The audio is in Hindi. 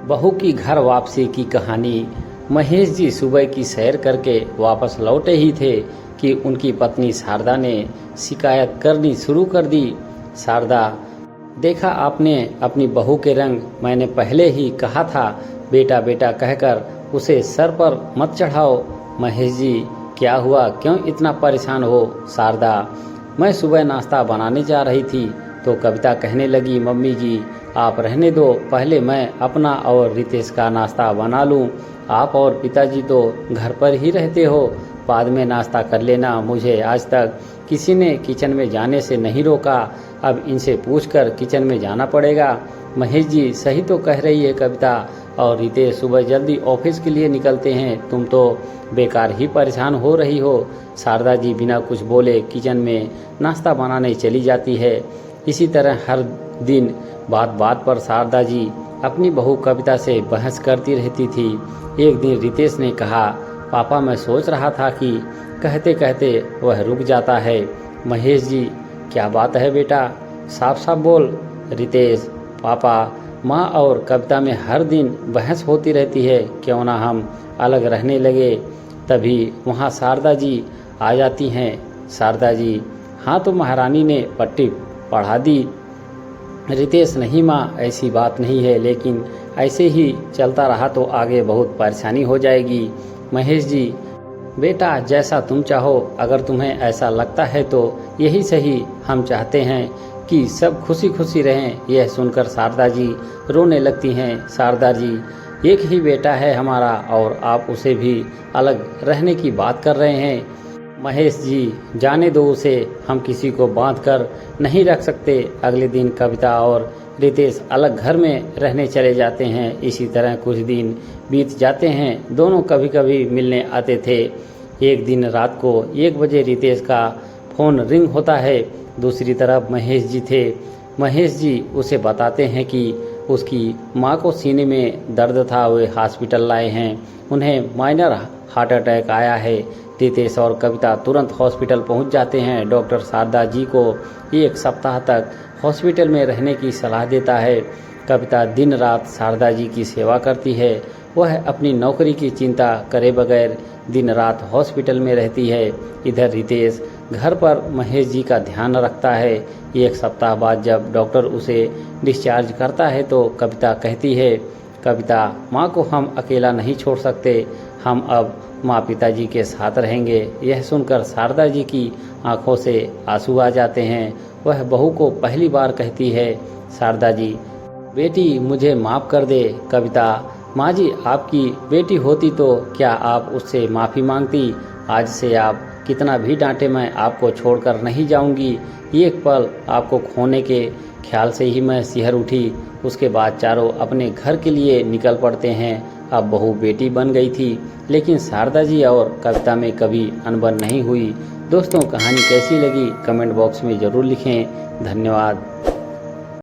बहू की घर वापसी की कहानी। महेश जी सुबह की सैर करके वापस लौटे ही थे कि उनकी पत्नी शारदा ने शिकायत करनी शुरू कर दी। शारदा, देखा आपने अपनी बहू के रंग, मैंने पहले ही कहा था बेटा बेटा कहकर उसे सर पर मत चढ़ाओ। महेश जी, क्या हुआ, क्यों इतना परेशान हो? शारदा, मैं सुबह नाश्ता बनाने जा रही थी तो कविता कहने लगी, मम्मी जी आप रहने दो, पहले मैं अपना और रितेश का नाश्ता बना लूं। आप और पिताजी तो घर पर ही रहते हो, बाद में नाश्ता कर लेना। मुझे आज तक किसी ने किचन में जाने से नहीं रोका, अब इनसे पूछकर किचन में जाना पड़ेगा। महेश जी सही तो कह रही है कविता, और रितेश सुबह जल्दी ऑफिस के लिए निकलते हैं, तुम तो बेकार ही परेशान हो रही हो। शारदा जी बिना कुछ बोले किचन में नाश्ता बनाने चली जाती है। इसी तरह हर दिन बात बात पर शारदा जी अपनी बहू कविता से बहस करती रहती थी। एक दिन रितेश ने कहा, पापा मैं सोच रहा था कि, कहते कहते वह रुक जाता है। महेश जी, क्या बात है बेटा, साफ साफ बोल। रितेश, पापा माँ और कविता में हर दिन बहस होती रहती है, क्यों ना हम अलग रहने लगे। तभी वहाँ शारदा जी आ जाती हैं। शारदा जी, हाँ तो महारानी ने पट्टी पढ़ा दी। रितेश, नहीं माँ ऐसी बात नहीं है, लेकिन ऐसे ही चलता रहा तो आगे बहुत परेशानी हो जाएगी। महेश जी, बेटा जैसा तुम चाहो, अगर तुम्हें ऐसा लगता है तो यही सही, हम चाहते हैं कि सब खुशी खुशी रहें। यह सुनकर शारदा जी रोने लगती हैं। शारदा जी, एक ही बेटा है हमारा और आप उसे भी अलग रहने की बात कर रहे हैं। महेश जी, जाने दो उसे, हम किसी को बांध कर नहीं रख सकते। अगले दिन कविता और रितेश अलग घर में रहने चले जाते हैं। इसी तरह कुछ दिन बीत जाते हैं। दोनों कभी कभी मिलने आते थे। एक दिन रात को 1 बजे रितेश का फ़ोन रिंग होता है। दूसरी तरफ महेश जी थे। महेश जी उसे बताते हैं कि उसकी माँ को सीने में दर्द था, वे हॉस्पिटल लाए हैं, उन्हें माइनर हार्ट अटैक आया है। रितेश और कविता तुरंत हॉस्पिटल पहुंच जाते हैं। डॉक्टर शारदा जी को 1 सप्ताह तक हॉस्पिटल में रहने की सलाह देता है। कविता दिन रात शारदा जी की सेवा करती है। वह अपनी नौकरी की चिंता करे बगैर दिन रात हॉस्पिटल में रहती है। इधर रितेश घर पर महेश जी का ध्यान रखता है। 1 सप्ताह बाद जब डॉक्टर उसे डिस्चार्ज करता है तो कविता कहती है, कविता माँ को हम अकेला नहीं छोड़ सकते, हम अब माँ पिताजी के साथ रहेंगे। यह सुनकर शारदा जी की आंखों से आंसू आ जाते हैं। वह बहू को पहली बार कहती है, शारदा जी बेटी मुझे माफ़ कर दे। कविता, माँ जी आपकी बेटी होती तो क्या आप उससे माफ़ी मांगती? आज से आप कितना भी डांटे मैं आपको छोड़कर नहीं जाऊंगी। एक पल आपको खोने के ख्याल से ही मैं सिहर उठी। उसके बाद चारों अपने घर के लिए निकल पड़ते हैं। अब बहू बेटी बन गई थी, लेकिन शारदा जी और कविता में कभी अनबन नहीं हुई। दोस्तों, कहानी कैसी लगी कमेंट बॉक्स में ज़रूर लिखें। धन्यवाद।